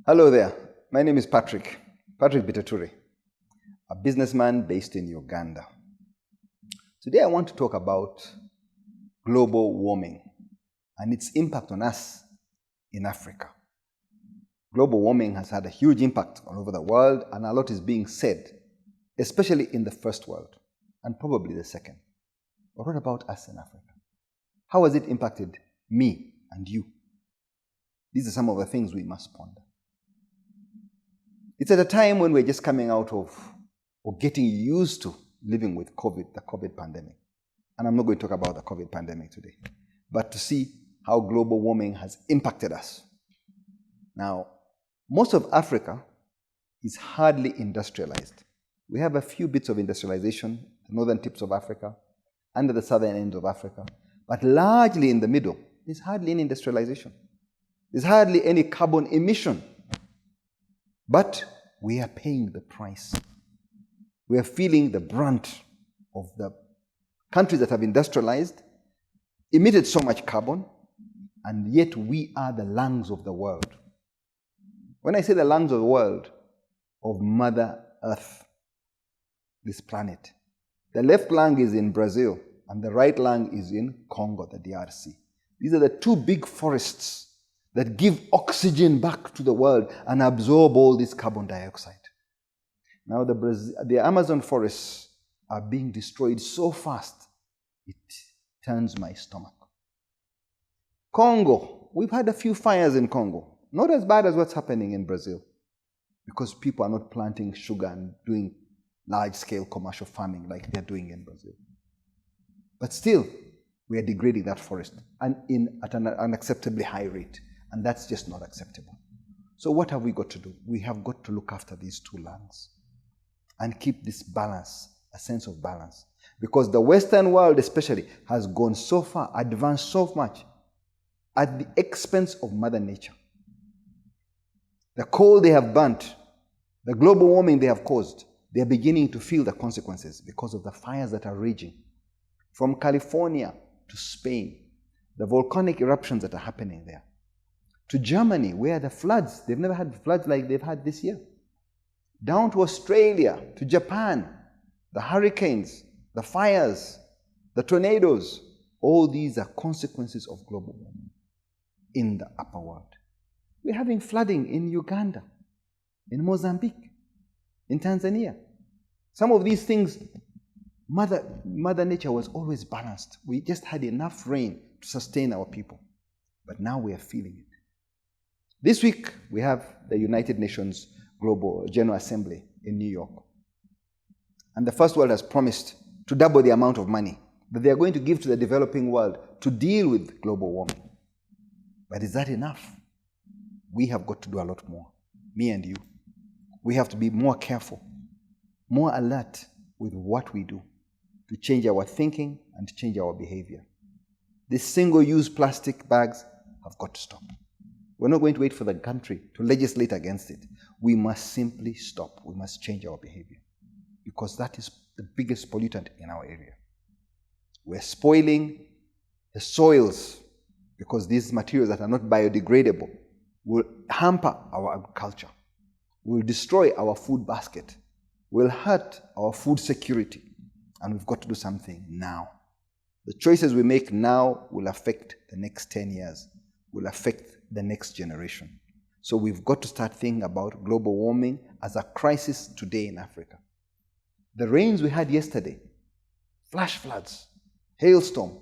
Hello there. My name is Patrick Bitature, a businessman based in Uganda. Today I want to talk about global warming and its impact on us in Africa. Global warming has had a huge impact all over the world, and a lot is being said, especially in the first world and probably the second. But what about us in Africa? How has it impacted me and you? These are some of the things we must ponder. It's at a time when we're just coming out of or getting used to living with the COVID pandemic. And I'm not going to talk about the COVID pandemic today, but to see how global warming has impacted us. Now, most of Africa is hardly industrialized. We have a few bits of industrialization, the northern tips of Africa, under the southern ends of Africa, but largely in the middle, there's hardly any industrialization. There's hardly any carbon emission. But we are paying the price. We are feeling the brunt of the countries that have industrialized, emitted so much carbon, and yet we are the lungs of the world. When I say the lungs of the world, of Mother Earth, this planet, the left lung is in Brazil, and the right lung is in Congo, the DRC. These are the two big forests that give oxygen back to the world and absorb all this carbon dioxide. Now the Amazon forests are being destroyed so fast, it turns my stomach. Congo, we've had a few fires in Congo. Not as bad as what's happening in Brazil, because people are not planting sugar and doing large-scale commercial farming like they're doing in Brazil. But still, we are degrading that forest and at an unacceptably high rate. And that's just not acceptable. So what have we got to do? We have got to look after these two lungs and keep this balance, a sense of balance. Because the Western world especially has gone so far, advanced so much at the expense of Mother Nature. The coal they have burnt, the global warming they have caused, they are beginning to feel the consequences because of the fires that are raging. From California to Spain, the volcanic eruptions that are happening there, to Germany, where the floods, they've never had floods like they've had this year. Down to Australia, to Japan, the hurricanes, the fires, the tornadoes, all these are consequences of global warming in the upper world. We're having flooding in Uganda, in Mozambique, in Tanzania. Some of these things, Mother Nature was always balanced. We just had enough rain to sustain our people. But now we are feeling it. This week, we have the United Nations Global General Assembly in New York. And the First World has promised to double the amount of money that they are going to give to the developing world to deal with global warming. But is that enough? We have got to do a lot more, me and you. We have to be more careful, more alert with what we do to change our thinking and to change our behavior. These single-use plastic bags have got to stop. We're not going to wait for the country to legislate against it. We must simply stop. We must change our behavior because that is the biggest pollutant in our area. We're spoiling the soils because these materials that are not biodegradable will hamper our agriculture, will destroy our food basket, will hurt our food security, and we've got to do something now. The choices we make now will affect the next 10 years, will affect the next generation. So we've got to start thinking about global warming as a crisis today in Africa. The rains we had yesterday, flash floods, hailstorm,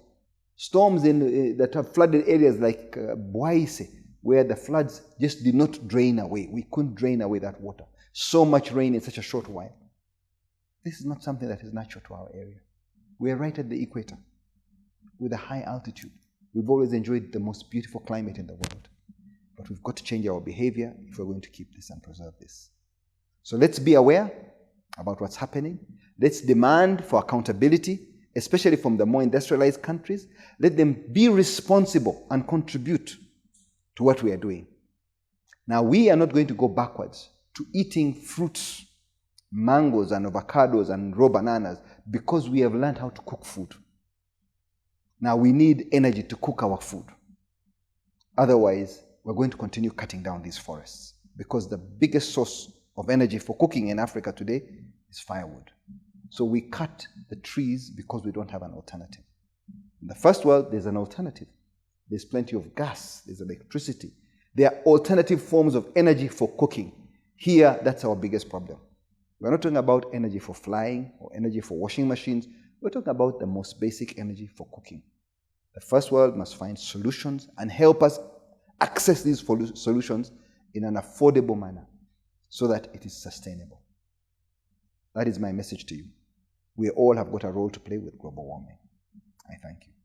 storms that have flooded areas like Boise, where the floods just did not drain away. We couldn't drain away that water. So much rain in such a short while. This is not something that is natural to our area. We are right at the equator with a high altitude. We've always enjoyed the most beautiful climate in the world. But we've got to change our behavior if we're going to keep this and preserve this. So let's be aware about what's happening. Let's demand for accountability, especially from the more industrialized countries. Let them be responsible and contribute to what we are doing. Now, we are not going to go backwards to eating fruits, mangoes and avocados and raw bananas because we have learned how to cook food. Now we need energy to cook our food. Otherwise, we're going to continue cutting down these forests. because the biggest source of energy for cooking in Africa today is firewood. So we cut the trees because we don't have an alternative. In the first world, there's an alternative. There's plenty of gas, there's electricity. There are alternative forms of energy for cooking. Here, that's our biggest problem. We're not talking about energy for flying or energy for washing machines. We're talking about the most basic energy for cooking. The first world must find solutions and help us access these solutions in an affordable manner so that it is sustainable. That is my message to you. We all have got a role to play with global warming. I thank you.